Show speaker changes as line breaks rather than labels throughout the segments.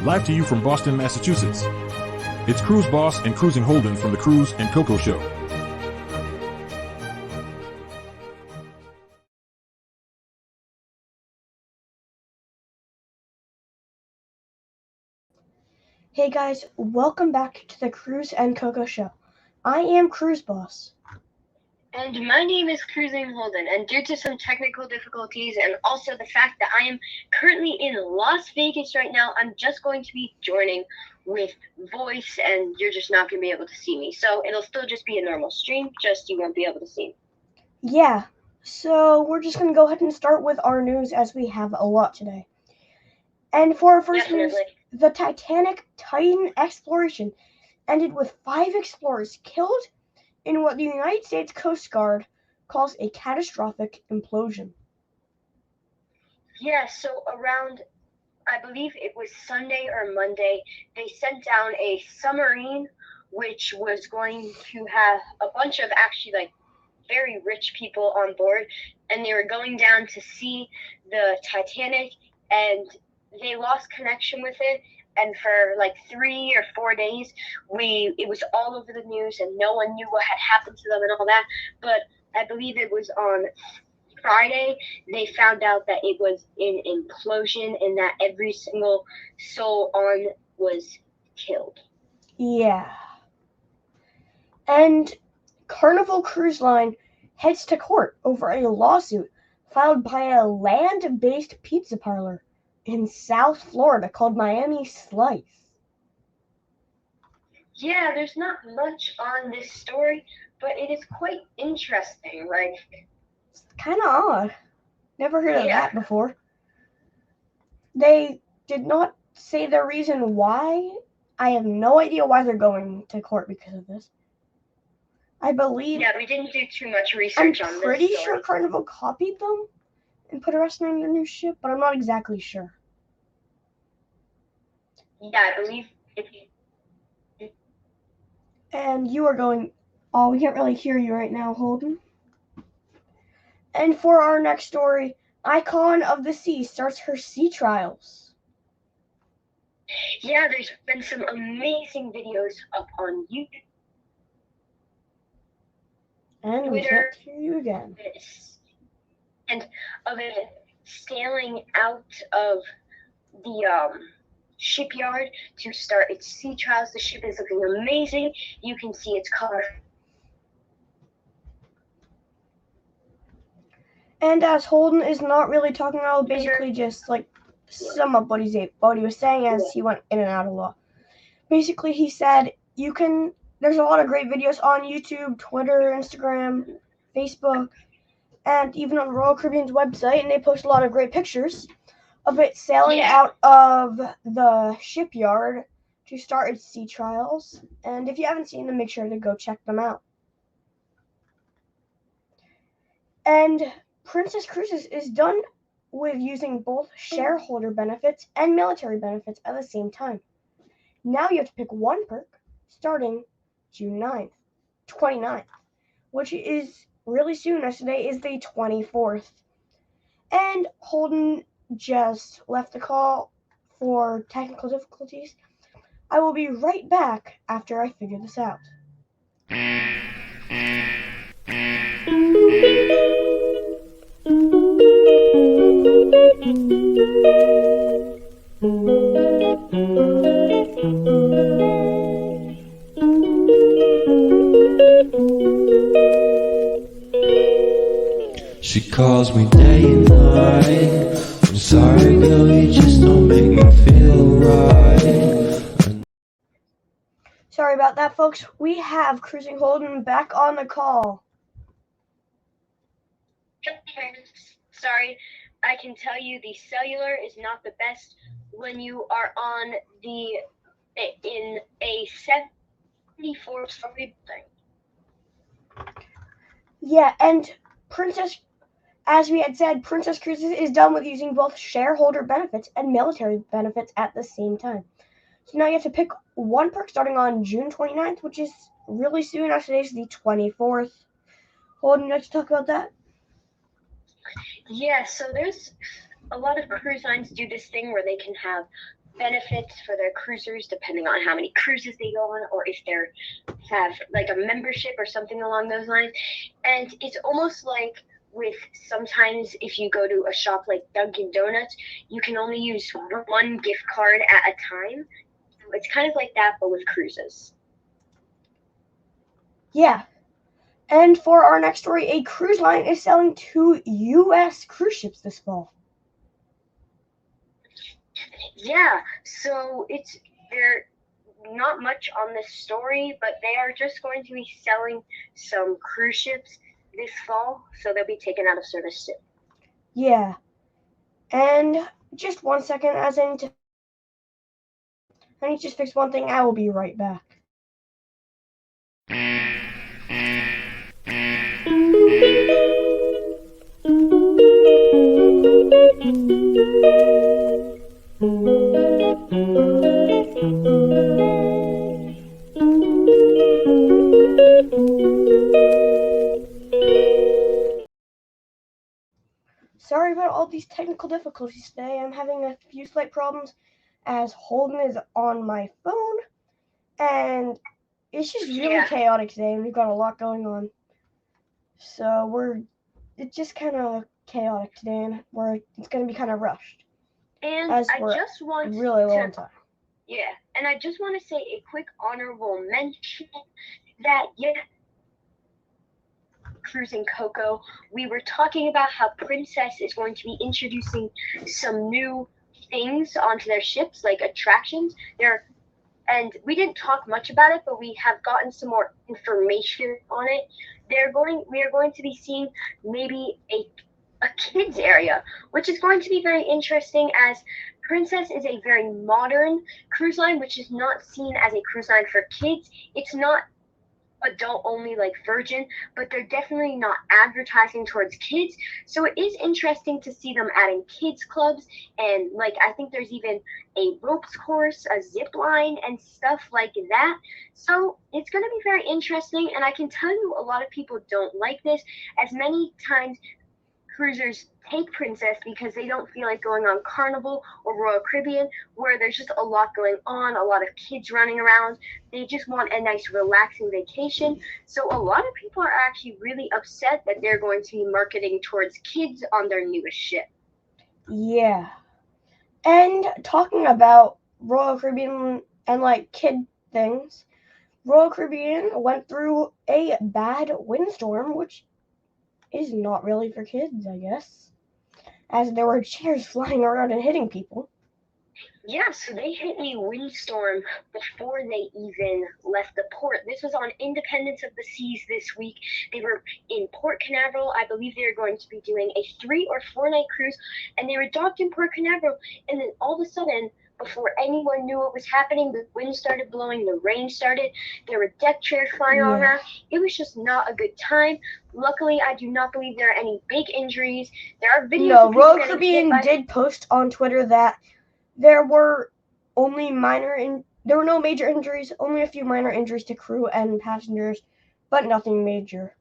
live to you from Boston, Massachusetts. It's Cruise Boss and Cruising Holden from the Cruise&Cocoa Show.
Hey guys, welcome back to the Cruise&Cocoa Show. I am Cruise Boss.
And my name is Cruising Holden, and due to some technical difficulties and also the fact that I am currently in Las Vegas right now, I'm just going to be joining with voice, and you're just not going to be able to see me. So it'll still just be a normal stream, just you won't be able to see me.
Yeah, so we're just going to go ahead and start with our news as we have a lot today. And for our first news, the Titanic Titan exploration ended with 5 explorers killed in what the United States Coast Guard calls a catastrophic implosion.
Yeah, so around, I believe it was Sunday or Monday, they sent down a submarine which was going to have a bunch of actually very rich people on board, and they were going down to see the Titanic, and they lost connection with it. And for 3 or 4 days, it was all over the news, and no one knew what had happened to them and all that. But I believe it was on Friday they found out that it was an implosion and that every single soul on was killed.
Yeah. And Carnival Cruise Line heads to court over a lawsuit filed by a land-based pizza parlor in South Florida called Miami Slice.
Yeah, there's not much on this story, but it is quite interesting, right?
It's kind of odd. Never heard of that before. They did not say the reason why. I have no idea why they're going to court because of this. I believe...
Yeah, we didn't do too much research on this.
I'm pretty sure Carnival copied them and put a restaurant on their new ship, but I'm not exactly sure.
Yeah, I believe it.
And you are going... Oh, we can't really hear you right now, Holden. And for our next story, Icon of the Sea starts her sea trials.
Yeah, there's been some amazing videos up on YouTube.
And
Twitter,
we can't hear you again.
And of it sailing out of the shipyard to start its sea trials. The ship is looking amazing. You can see its color.
And as Holden is not really talking, I'll basically just sum up what he was saying as he went in and out a lot. Basically, he said there's a lot of great videos on YouTube, Twitter, Instagram, Facebook, and even on Royal Caribbean's website, and they post a lot of great pictures of it sailing out of the shipyard to start its sea trials. And if you haven't seen them, make sure to go check them out. And Princess Cruises is done with using both shareholder benefits and military benefits at the same time. Now you have to pick one perk starting June 29th, which is really soon, as today is the 24th. And Holden just left the call for technical difficulties. I will be right back after I figure this out.
She calls me day and night. I'm sorry, girl, you just don't make me feel right.
Sorry about that, folks. We have Cruising Holden back on the call.
Sorry, I can tell you the cellular is not the best when you are on in a 74-story building.
Yeah, and as we had said, Princess Cruises is done with using both shareholder benefits and military benefits at the same time. So now you have to pick one perk starting on June 29th, which is really soon. As today's the 24th. Holden, would you like to talk about that?
Yeah, so there's a lot of cruise lines do this thing where they can have benefits for their cruisers depending on how many cruises they go on, or if they have like a membership or something along those lines. And it's almost like with sometimes if you go to a shop like Dunkin' Donuts, you can only use one gift card at a time. It's kind of like that, but with cruises.
Yeah. And for our next story, a cruise line is selling 2 U.S. cruise ships this fall.
Yeah, so they're not much on this story, but they are just going to be selling some cruise ships this fall, so they'll be taken out of service soon.
Yeah. And just 1 second, as I need to just fix one thing. I will be right back. Sorry about all these technical difficulties today. I'm having a few slight problems as Holden is on my phone, and it's just really chaotic today, and we've got a lot going on. So it's just kind of chaotic today, and it's going to be kind of rushed.
And
as
I
we're
just want
really low on time.
Yeah, and I just want to say a quick honorable mention that Cruise&Cocoa, we were talking about how Princess is going to be introducing some new things onto their ships, like attractions. And we didn't talk much about it, but we have gotten some more information on it. We are going to be seeing maybe a kids area, which is going to be very interesting, as Princess is a very modern cruise line, which is not seen as a cruise line for kids. It's not adult only like Virgin, but they're definitely not advertising towards kids. So it is interesting to see them adding kids clubs, and like I think there's even a ropes course, a zip line, and stuff like that. So it's going to be very interesting, and I can tell you a lot of people don't like this, as many times cruisers take Princess because they don't feel like going on Carnival or Royal Caribbean, where there's just a lot going on, a lot of kids running around. They just want a nice relaxing vacation. So a lot of people are actually really upset that they're going to be marketing towards kids on their newest ship.
Yeah. And talking about Royal Caribbean and like kid things, Royal Caribbean went through a bad windstorm, which is not really for kids, I guess, as there were chairs flying around and hitting people.
Yeah, so they hit a windstorm before they even left the port. This was on Independence of the Seas this week. They were in Port Canaveral. I believe they were going to be doing a 3 or 4 night cruise, and they were docked in Port Canaveral. And then all of a sudden, before anyone knew what was happening, the wind started blowing, the rain started, there were deck chairs flying all around. It was just not a good time. Luckily, I do not believe there are any big injuries. There are videos of people
Royal
getting
Caribbean
hit by...
did post on Twitter that there were no major injuries, only a few minor injuries to crew and passengers, but nothing major.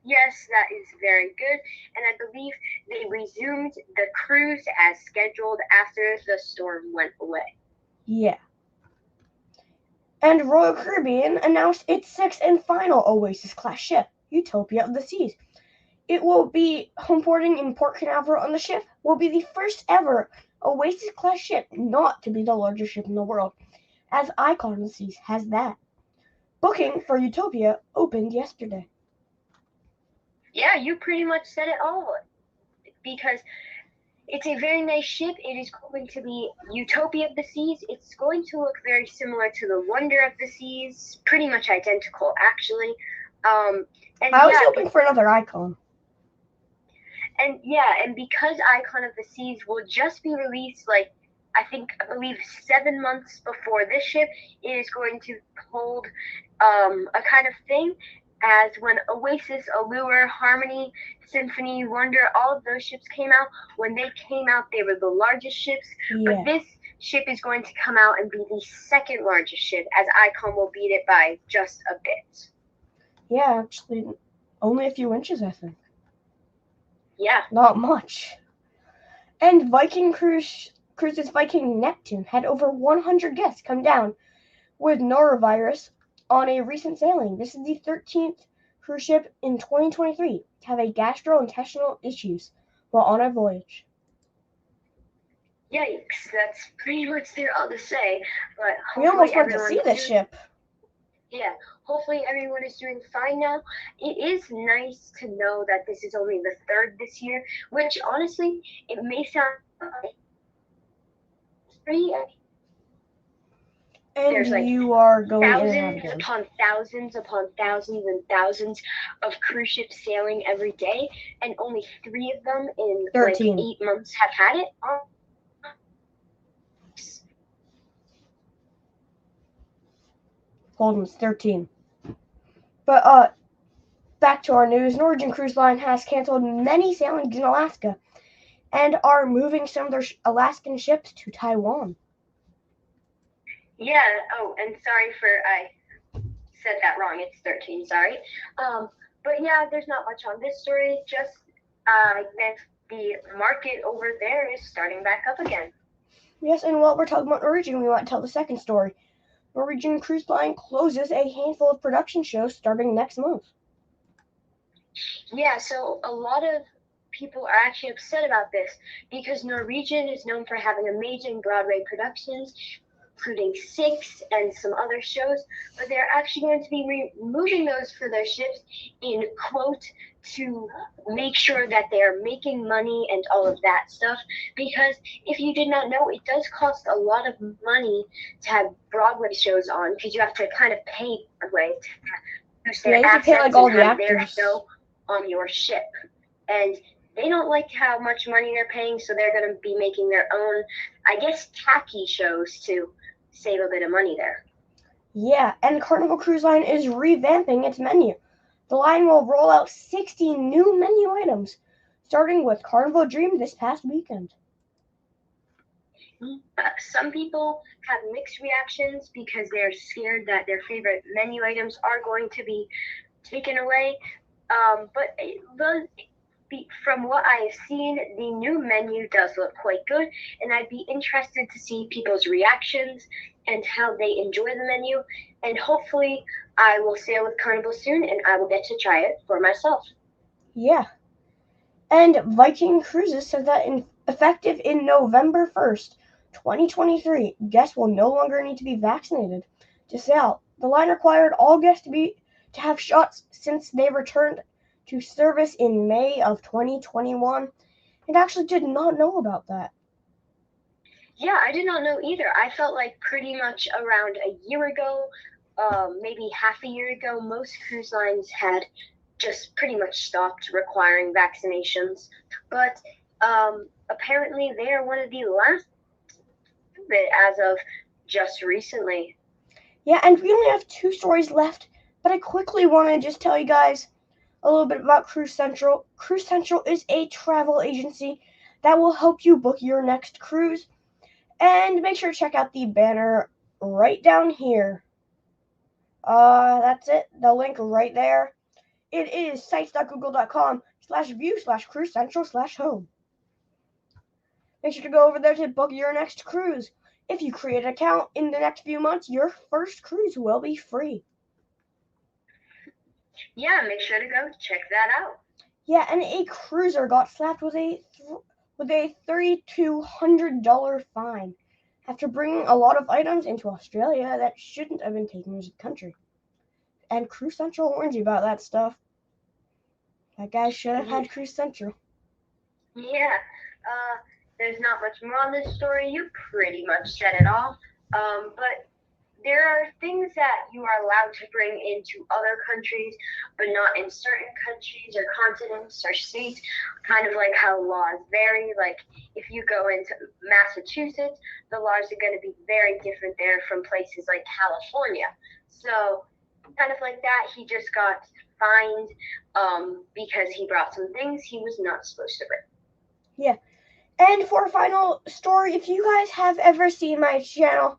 Yes, that is very good, and I believe they resumed the cruise as scheduled after the storm went away.
Yeah. And Royal Caribbean announced its 6th and final Oasis-class ship, Utopia of the Seas. It will be homeporting in Port Canaveral, and the ship will be the first ever Oasis-class ship not to be the largest ship in the world, as Icon of the Seas has that. Booking for Utopia opened yesterday.
Yeah, you pretty much said it all, because it's a very nice ship. It is going to be Utopia of the Seas. It's going to look very similar to the Wonder of the Seas, pretty much identical, actually.
I was hoping for another Icon.
And because Icon of the Seas will just be released, I believe 7 months before this ship, it is going to hold a kind of thing as when Oasis, Allure, Harmony, Symphony, Wonder, all of those ships came out. When they came out, they were the largest ships.
Yeah.
But this ship is going to come out and be the second largest ship, as Icon will beat it by just a bit.
Yeah, actually, only a few inches, I think.
Yeah.
Not much. And Viking Cruise Cruises Viking Neptune had over 100 guests come down with norovirus on a recent sailing. This is the 13th cruise ship in 2023 to have a gastrointestinal issues while on a voyage.
Yikes, that's pretty much all to say. But
We almost went to
everyone's
see this ship.
Yeah, hopefully everyone is doing fine now. It is nice to know that this is only the third this year, which honestly, it may sound pretty.
And
There's like
you are going in and out
thousands
again.
upon thousands upon thousands and thousands of cruise ships sailing every day, and only 3 of them in
13.
like 8 months have had it.
Holden's 13. But back to our news. Norwegian Cruise Line has canceled many sailings in Alaska and are moving some of their Alaskan ships to Taiwan.
Yeah. Oh, and sorry I said that wrong. It's 13. Sorry. But yeah, there's not much on this story. Just that the market over there is starting back up again.
Yes, and while we're talking about Norwegian, we want to tell the second story. Norwegian Cruise Line closes a handful of production shows starting next month.
Yeah, so a lot of people are actually upset about this because Norwegian is known for having amazing Broadway productions, including Six and some other shows, but they're actually going to be removing those for their ships in quote to make sure that they're making money and all of that stuff, because if you did not know, it does cost a lot of money to have Broadway shows on, because you have to kind of pay Broadway to use their
Yeah, you have to pay,
assets
like, all
and
the
have their
actors.
show on your ship. And they don't like how much money they're paying, so they're going to be making their own, I guess, tacky shows to save a bit of money there.
Yeah, and Carnival Cruise Line is revamping its menu. The line will roll out 60 new menu items, starting with Carnival Dream this past weekend.
Some people have mixed reactions because they're scared that their favorite menu items are going to be taken away. But from what I have seen, the new menu does look quite good, and I'd be interested to see people's reactions and how they enjoy the menu. And hopefully, I will sail with Carnival soon, and I will get to try it for myself.
Yeah. And Viking Cruises said that effective in November 1st, 2023, guests will no longer need to be vaccinated to sail. The line required all guests to have shots since they returned to service in May of 2021, and actually did not know about that.
Yeah, I did not know either. I felt like pretty much around a year ago, maybe half a year ago, most cruise lines had just pretty much stopped requiring vaccinations. But apparently they are one of the last as of just recently.
Yeah, and we only have 2 stories left, but I quickly want to just tell you guys a little bit about Cruise Central. Cruise Central is a travel agency that will help you book your next cruise. And make sure to check out the banner right down here. That's it. The link right there. It is sites.google.com/view/cruise-central/home. Make sure to go over there to book your next cruise. If you create an account in the next few months, your first cruise will be free.
Yeah, make sure to go check that out.
Yeah, and a cruiser got slapped with a $3,200 fine after bringing a lot of items into Australia that shouldn't have been taken into the country. And Cruise Central warned you about that stuff. That guy should have had Cruise Central.
Yeah, there's not much more on this story. You pretty much said it all. But there are things that you are allowed to bring into other countries, but not in certain countries or continents or states, kind of like how laws vary. Like if you go into Massachusetts, the laws are going to be very different there from places like California. So kind of like that, he just got fined because he brought some things he was not supposed to bring.
Yeah. And for a final story, if you guys have ever seen my channel,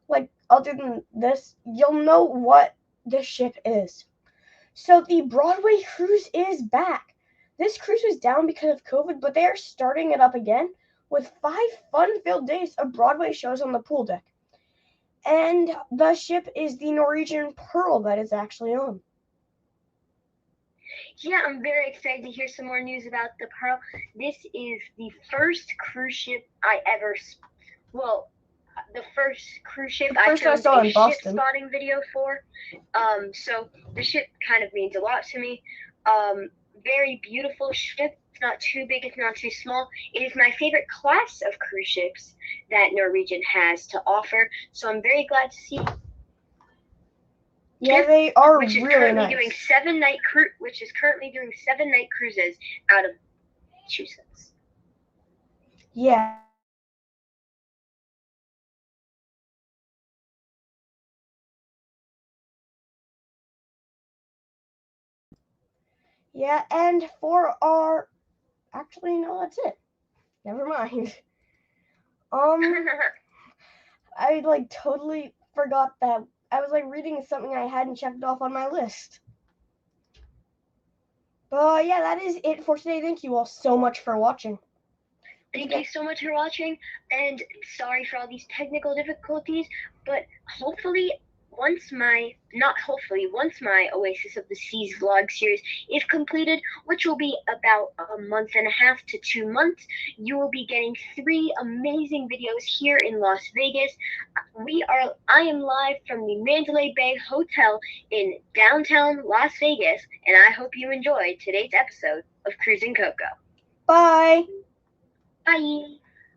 like other than this, you'll know what this ship is. So the Broadway cruise is back. This cruise was down because of COVID, but they are starting it up again with 5 fun-filled days of Broadway shows on the pool deck. And the ship is the Norwegian Pearl that is actually on.
Yeah, I'm very excited to hear some more news about the Pearl. This is the first cruise ship I ever, the first cruise ship
The
I
first I
filmed
saw
a
in
ship
Boston.
spotting video for. So the ship kind of means a lot to me. Very beautiful ship. It's not too big, it's not too small. It is my favorite class of cruise ships that Norwegian has to offer. So I'm very glad to see.
Yeah, they are
which is
really
currently
nice.
doing 7-night cruises out of Massachusetts.
Yeah. Yeah, and for our actually no, that's it. Never mind. I totally forgot that I was reading something I hadn't checked off on my list. But yeah, that is it for today. Thank you all so much for watching.
Thank you so much for watching, and sorry for all these technical difficulties, but hopefully once my Oasis of the Seas vlog series is completed, which will be about a month and a half to 2 months, you will be getting 3 amazing videos here in Las Vegas. I am live from the Mandalay Bay Hotel in downtown Las Vegas, and I hope you enjoyed today's episode of Cruise&Cocoa.
Bye.
Bye.